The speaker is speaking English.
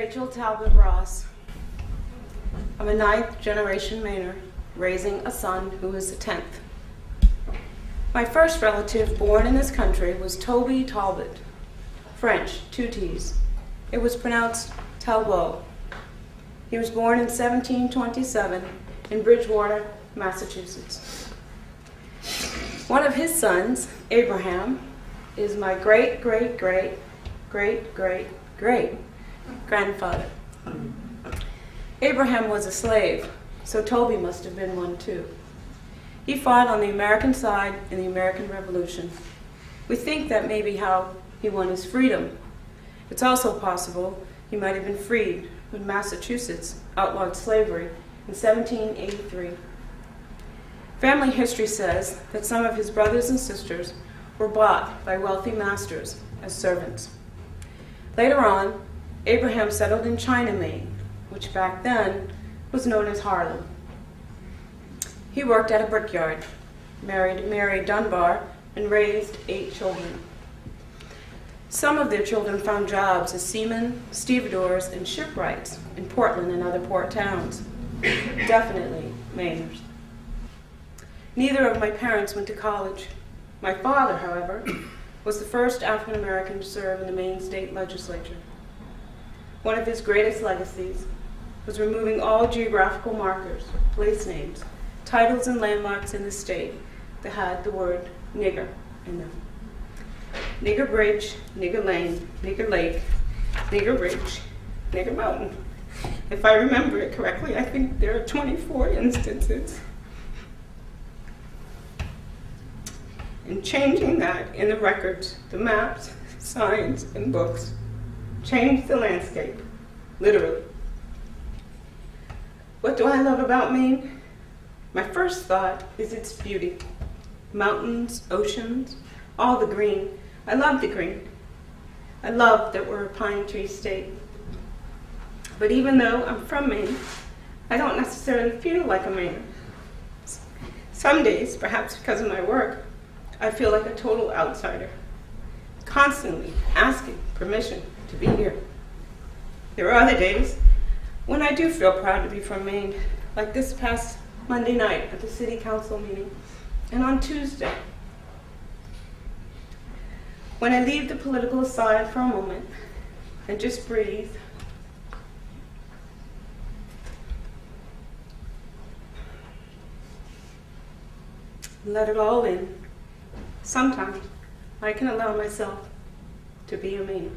Rachel Talbot Ross. I'm a 9th generation Mainer, raising a son who is a 10th. My first relative born in this country was Toby Talbot, French, 2 T's. It was pronounced Talbot. He was born in 1727 in Bridgewater, Massachusetts. One of his sons, Abraham, is my great-great-great-great-great-grandfather. Abraham was a slave, so Toby must have been one too. He fought on the American side in the American Revolution. We think that may be how he won his freedom. It's also possible he might have been freed when Massachusetts outlawed slavery in 1783. Family history says that some of his brothers and sisters were bought by wealthy masters as servants. Later on, Abraham settled in China, Maine, which back then was known as Harlem. He worked at a brickyard, married Mary Dunbar, and raised 8 children. Some of their children found jobs as seamen, stevedores, and shipwrights in Portland and other port towns. Definitely Mainers. Neither of my parents went to college. My father, however, was the first African American to serve in the Maine state legislature. One of his greatest legacies was removing all geographical markers, place names, titles, and landmarks in the state that had the word nigger in them. Nigger Bridge, Nigger Lane, Nigger Lake, Nigger Ridge, Nigger Mountain. If I remember it correctly, I think there are 24 instances. And changing that in the records, the maps, signs, and books changed the landscape, literally. What do I love about Maine? My first thought is its beauty. Mountains, oceans, all the green. I love the green. I love that we're a pine tree state. But even though I'm from Maine, I don't necessarily feel like a Mainer. Some days, perhaps because of my work, I feel like a total outsider, constantly asking permission to be here. There are other days when I do feel proud to be from Maine, like this past Monday night at the city council meeting, and on Tuesday. When I leave the political aside for a moment and just breathe, let it all in, sometimes I can allow myself to be a Mainer.